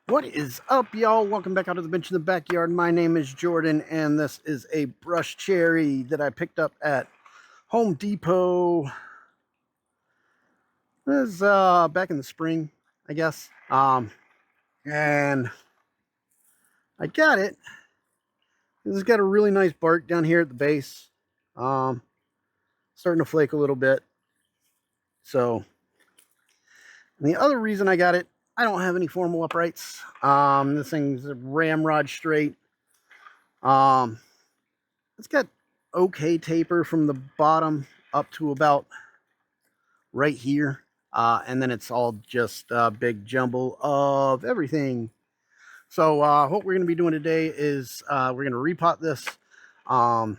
What is up, y'all? Welcome back out of the bench in the backyard. My name is Jordan, and this is a brush cherry that I picked up at Home Depot. This is back in the spring, I guess. And I got it. This has got a really nice bark down here at the base. Starting to flake a little bit. So, and the other reason I got it, I don't have any formal uprights. This thing's a ramrod straight. It's got okay taper from the bottom up to about right here. And then it's all just a big jumble of everything. So what we're going to be doing today is we're going to repot this. And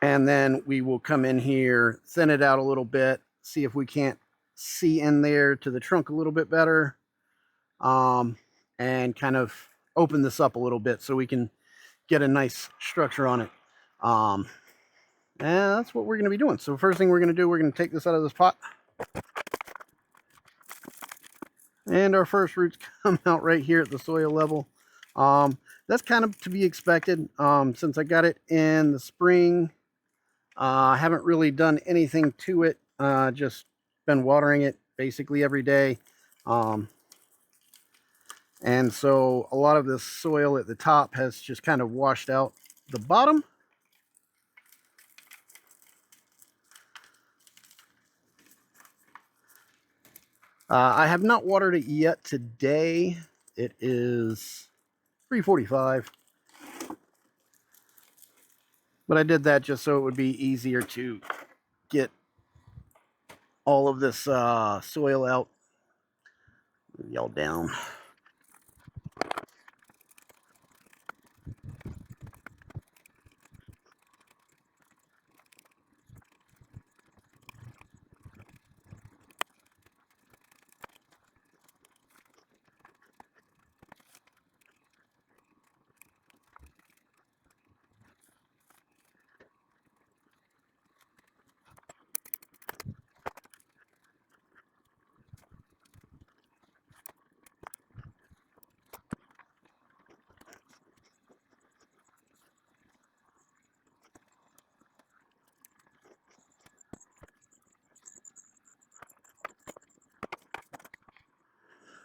then we will come in here, thin it out a little bit, see if we can't see in there to the trunk a little bit better. And kind of open this up a little bit so we can get a nice structure on it. And that's what we're going to be doing. So first thing we're going to do, we're going to take this out of this pot. And our first roots come out right here at the soil level. That's kind of to be expected. Since I got it in the spring, I haven't really done anything to it. Just been watering it basically every day. And so a lot of this soil at the top has just kind of washed out the bottom. I have not watered it yet today. It is 3:45. But I did that just so it would be easier to get all of this soil out. Move y'all down.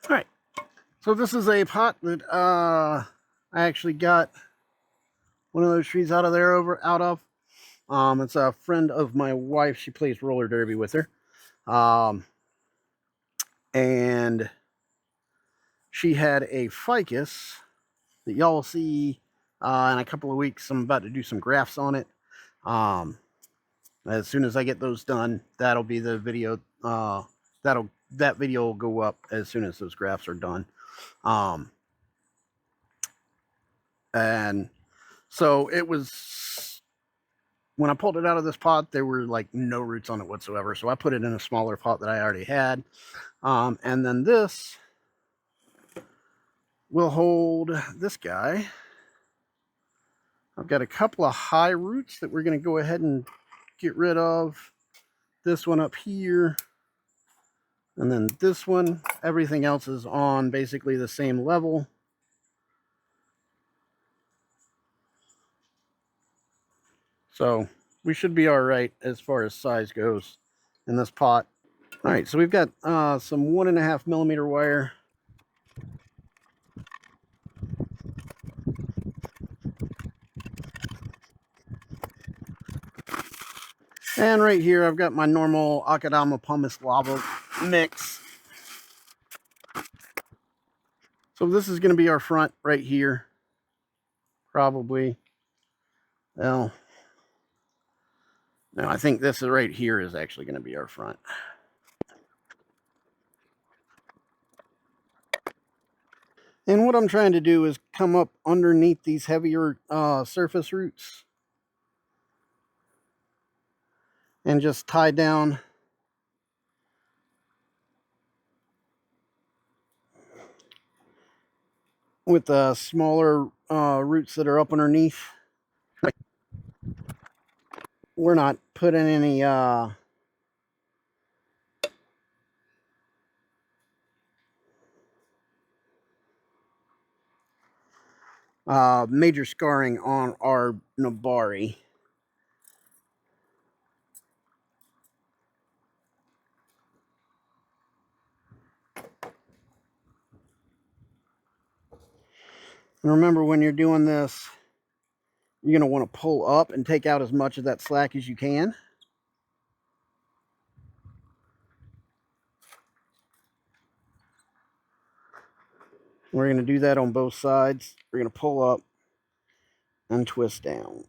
All right. So this is a pot that I actually got one of those trees out of. It's a friend of my wife. She plays roller derby with her. And she had a ficus that y'all will see in a couple of weeks. I'm about to do some grafts on it. As soon as I get those done, that'll be the video. That video will go up as soon as those grafts are done. And so it was, when I pulled it out of this pot, there were like no roots on it whatsoever. So I put it in a smaller pot that I already had. And then this will hold this guy. I've got a couple of high roots that we're going to go ahead and get rid of. This one up here. And then this one. Everything else is on basically the same level. So we should be all right as far as size goes in this pot. All right, so we've got some 1.5 millimeter wire. And right here, I've got my normal Akadama pumice lava mix. So this is going to be our front right here. Probably. Well, no, I think this right here is actually going to be our front. And what I'm trying to do is come up underneath these heavier surface roots and just tie down with the smaller roots that are up underneath. We're not putting any major scarring on our Nabari. And remember, when you're doing this, you're going to want to pull up and take out as much of that slack as you can. We're going to do that on both sides. We're going to pull up and twist down.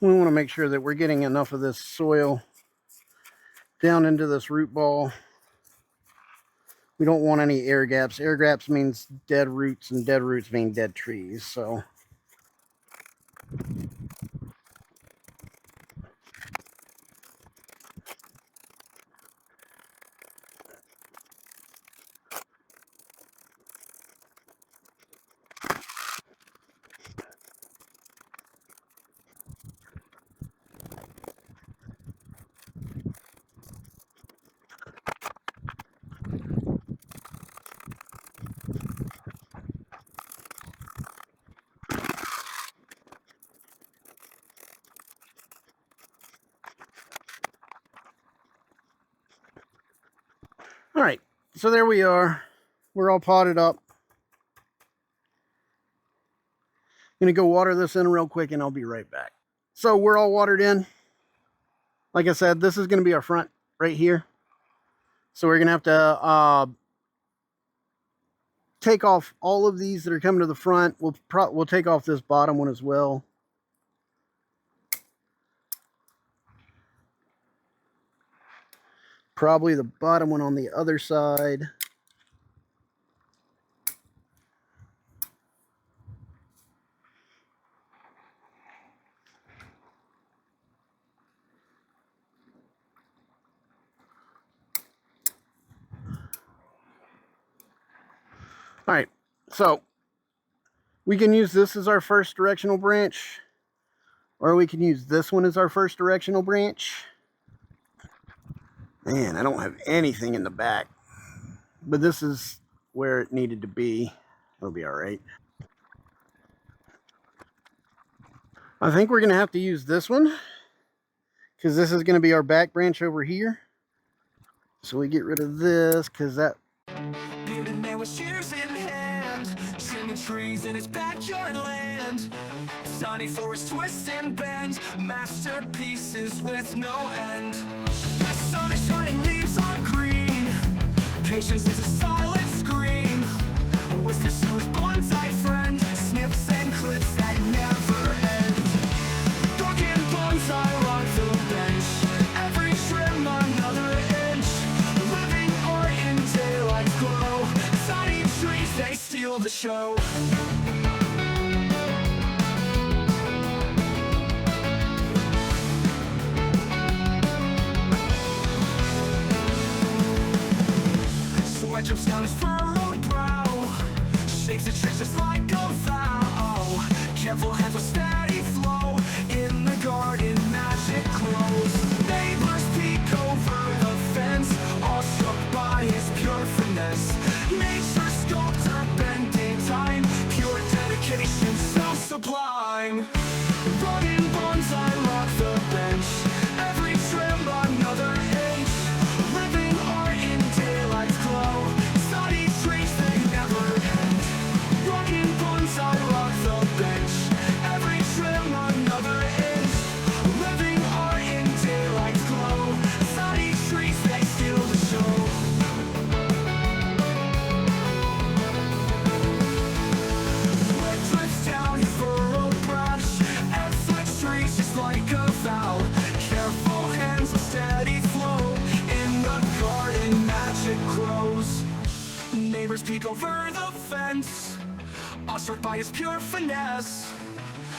We want to make sure that we're getting enough of this soil down into this root ball. We don't want any air gaps. Air gaps means dead roots, and dead roots mean dead trees. So all right, so there we are. We're all potted up. I'm going to go water this in real quick and I'll be right back. So we're all watered in. Like I said, this is going to be our front right here. So we're going to have to take off all of these that are coming to the front. We'll take off this bottom one as well. Probably the bottom one on the other side. All right, so we can use this as our first directional branch, or we can use this one as our first directional branch. Man, I don't have anything in the back, but this is where it needed to be. It'll be all right. I think we're going to have to use this one because this is going to be our back branch over here. So we get rid of this because that... trees in its backyard land, sunny forest twists and bends, masterpieces with no end. The sun is shining, leaves are green, patience is a silent scream. With the smooth bonsai friend, snips and clips that never end. Broken bonsai rock the bench, every trim another inch. Living art in daylight glow, sunny trees they steal the show. Sweat drips down his furrowed brow, shakes the tricks just like a vow. Careful hands with steady flow, in the garden magic grows. Neighbors peek over the fence, awestruck by his pure finesse. Nature sculptor bending time, pure dedication so sublime. Running bonsai rock the bench, every trim another inch. Living art in daylight's glow, sunny trees they never end. Rocking bonsai rock the bench, every trim another inch. Living art in daylight's glow, sunny trees they steal the show. Sweat drips down his furrowed brush, effort streaks just like a vow. Careful hands with steady flow, in the garden magic grows. Neighbors peek over the fence, awestruck by his pure finesse.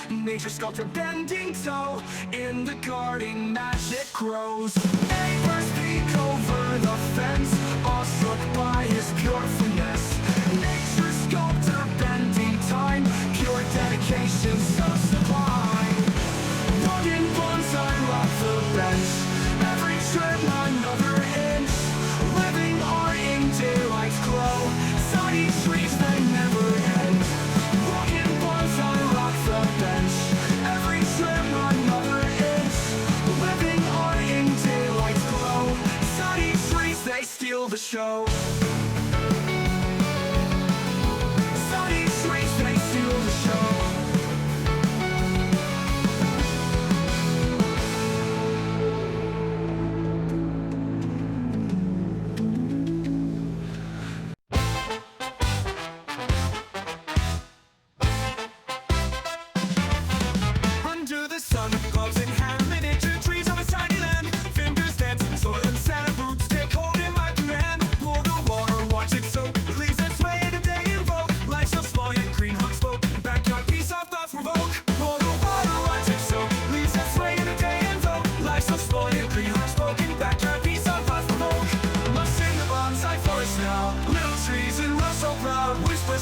Nature sculptor bending toe, in the garden magic grows. Neighbors peek over the fence, awestruck by his pure finesse. Nature sculptor bending time, pure dedication so sublime. Rugged bonsai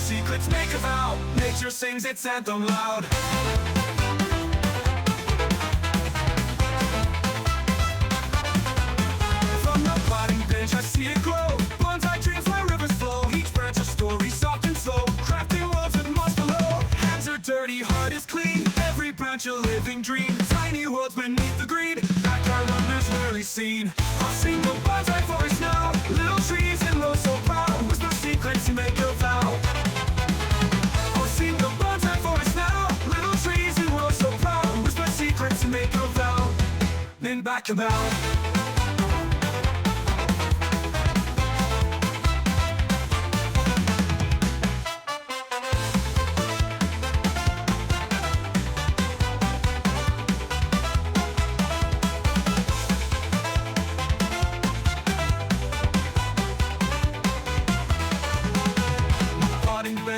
secrets make a vow. Nature sings its anthem loud. From the potting bench I see it grow. Bonsai dreams where rivers flow. Each branch a story soft and slow. Crafting worlds with moss below. Hands are dirty, heart is clean. Every branch a living dream. Tiny worlds beneath the green. Backyard wonders rarely seen. I'll sing the bonsai forest now. Little trees and rows so proud. Whisper secrets to make a vow. I'll sing the bonsai forest now. Little trees and rows so proud. Whisper secrets to make a vow. Then back about.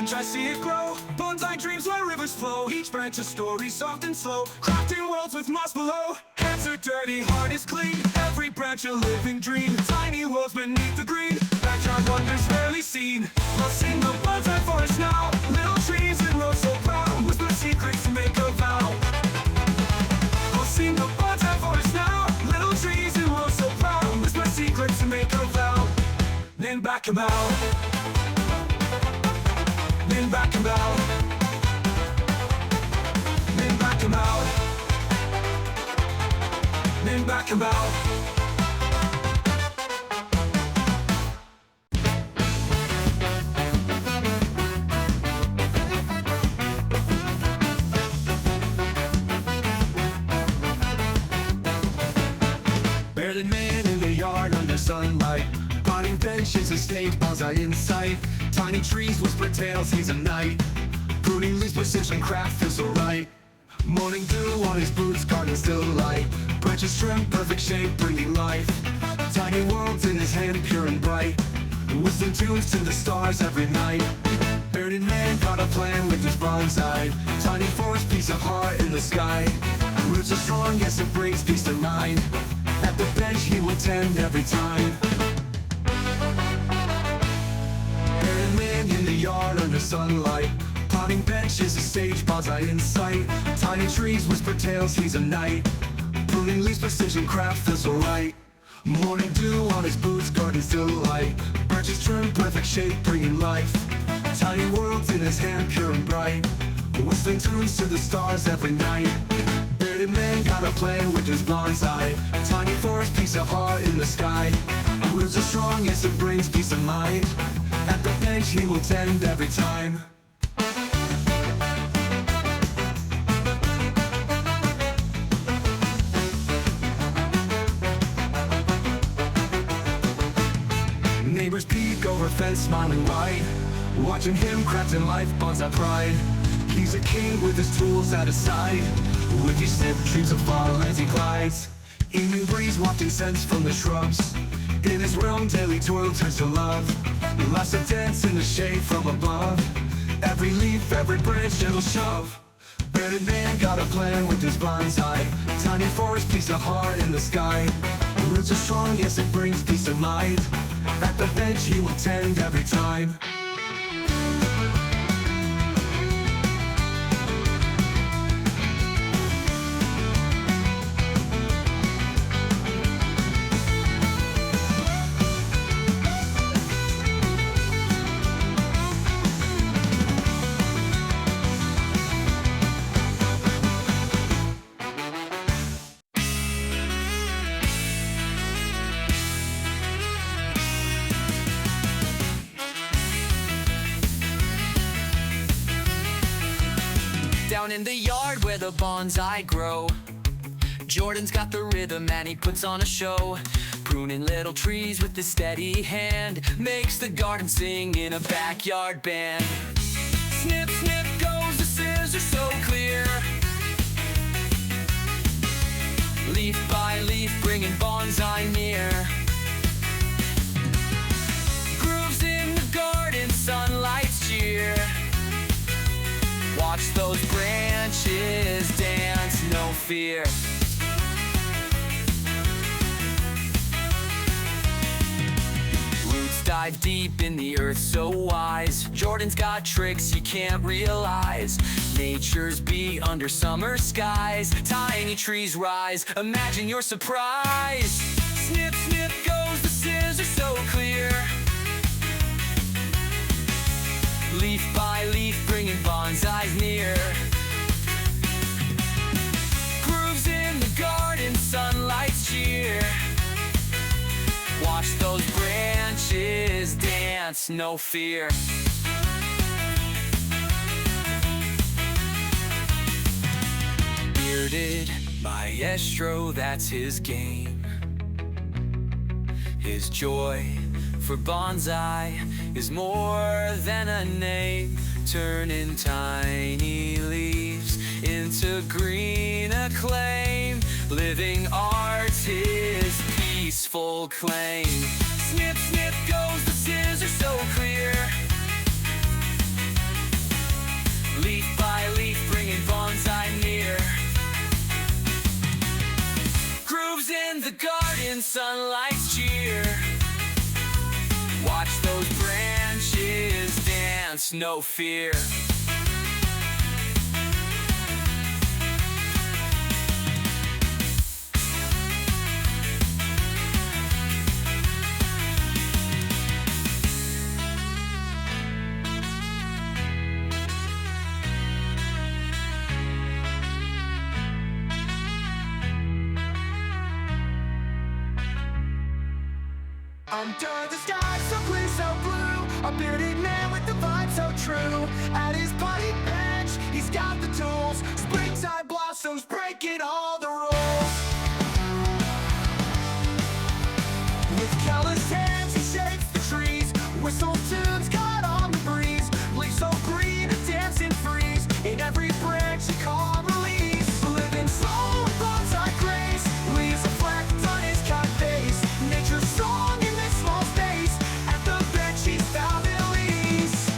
I see it grow. Bonsai dreams where rivers flow. Each branch a story soft and slow. Crafting worlds with moss below. Hands are dirty, heart is clean. Every branch a living dream. Tiny worlds beneath the green. Backyard wonders rarely seen. I'll sing the bonsai forest now. Little trees and rows so proud. Whisper secrets to make a vow. I'll sing the bonsai forest now. Little trees and rows so proud. Whisper secrets to make a vow. Then back about. Then back him out. Then back him out. Then back him out. Bearded man in the yard under sunlight. Potting benches, a stage, bonsai in sight. Tiny trees whisper tales, he's a knight. Pruning leaves, precision craft feels so right. Morning dew on his boots, garden still light. Branches trim, perfect shape, bringing life. Tiny worlds in his hand, pure and bright. Whistling tunes to the stars every night. Bearded man got a plan with his bonsai. Tiny forest, piece of heart in the sky. Roots are strong, yes it brings peace of mind. At the bench he will tend every time. In the yard under sunlight. Potting bench is a stage, bonsai in sight. Tiny trees whisper tales, he's a knight. Pruning leaves, precision craft feels so right. Morning dew on his boots, garden still light. Branches trim, perfect shape, bringing life. Tiny worlds in his hand, pure and bright. Whistling tunes to the stars every night. Bearded man got a plan with his bonsai. Tiny forest, piece of heart in the sky. Roots are strong, yes it brings peace of mind. At the bench he will tend every time. Neighbors peek over fence, smiling wide. Watching him crafting life, bonsai pride. He's a king with his tools at his side. With his sip, dreams of fall as he glides. Evening breeze wafting scents from the shrubs. In his realm, daily toil turns to love. Lots of dance in the shade from above. Every leaf, every branch, gentle shove. Bearded man got a plan with his bonsai. Tiny forest, piece of heart in the sky. Roots are strong, yes it brings peace of mind. At the bench he will tend every time. Down in the yard where the bonsai grow, Jordan's got the rhythm and he puts on a show. Pruning little trees with his steady hand, makes the garden sing in a backyard band. Snip, snip goes the scissors so clear. Leaf by leaf bringing bonsai near. Grooves in the garden, sunlight's cheer. Watch those branches dance, no fear. Roots dive deep in the earth so wise. Jordan's got tricks you can't realize. Nature's beat under summer skies. Tiny trees rise, imagine your surprise. Snip, snip goes the scissors so clear. Leaf by leaf bringing bonsais near. Grooves in the garden, sunlight's cheer. Watch those branches dance, no fear. Bearded maestro, that's his game. His joy for bonsai is more than a name. Turning tiny leaves into green acclaim. Living art his peaceful claim. Snip, snip goes the scissors so clear. Leaf by leaf bringing bonsai near. Grooves in the garden, sunlight's cheer. Watch those branches dance, no fear. Under the sky so clear, so blue, a bearded man with the vibe so true. At his putty bench, he's got the tools. Springtime blossoms breaking all the rules. With calloused hands he shakes the trees. Whistle tunes caught on the breeze. Leaves so green a dancing freeze. In every branch a calm release. Living slow with bonsai grace. Leaves a fleck on his cut face. Nature's song in this small space. At the bench he's found Elise.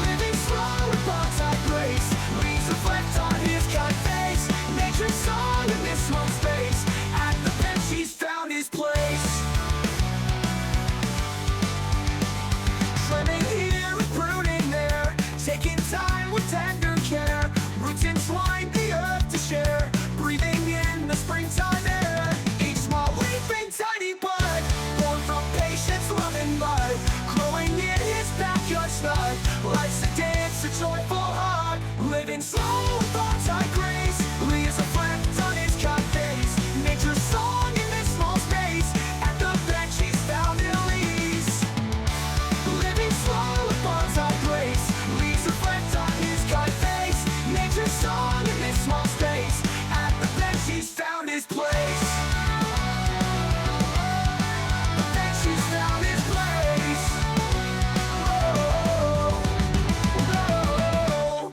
Living slow with bonsai grace. Leaves a fleck on his cut face. Nature's song in this small space. At the bench he's found his place. Trimming here and pruning there. Taking time with tender care. Roots entwined the earth to share. Breathing in the springtime air. Each small leaf and tiny bud. Born from patience, love and mud. Growing in his backyard spud. Life's a dance, a joyful heart. Living slow with bonsai grace. Leaves a fleck on his cut face. Nature's song in this small space. At the bench he's found Elise. Living slow with bonsai grace. Leaves a fleck on his cut face. Nature's song in this small space. At the bench he's found his place. The bench he's found his place. Oh, oh.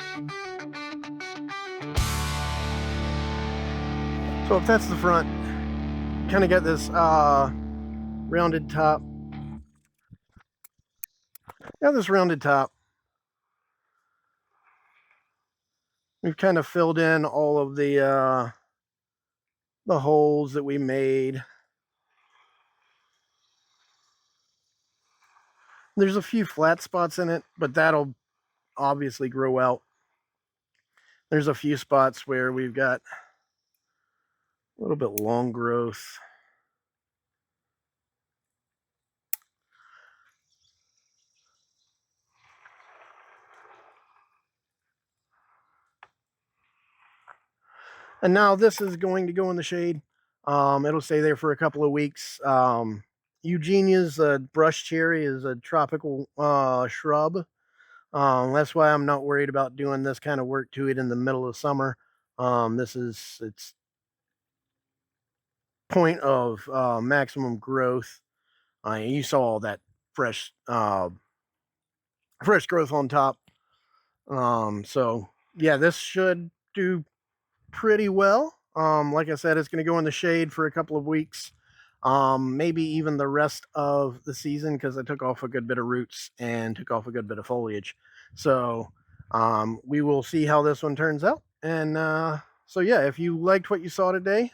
So if that's the front, kind of got this rounded top. Got this rounded top. We've kind of filled in all of the holes that we made. There's a few flat spots in it, but that'll obviously grow out. There's a few spots where we've got a little bit long growth. And now this is going to go in the shade. It'll stay there for a couple of weeks. Eugenia's brush cherry is a tropical shrub. That's why I'm not worried about doing this kind of work to it in the middle of summer. This is its point of maximum growth. You saw all that fresh growth on top. So yeah, this should do pretty well. Like I said, it's going to go in the shade for a couple of weeks, maybe even the rest of the season, because I took off a good bit of roots and took off a good bit of foliage. So we will see how this one turns out. And so yeah, if you liked what you saw today,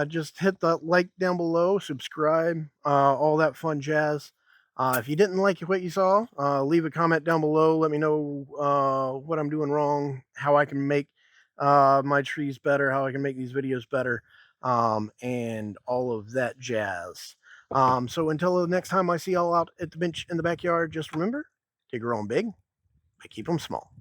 Just hit the like down below, subscribe, all that fun jazz. If you didn't like what you saw, leave a comment down below. Let me know what I'm doing wrong, how I can make my trees better, how I can make these videos better, and all of that jazz. So until the next time I see y'all out at the bench in the backyard, just remember, to grow them big, but keep them small.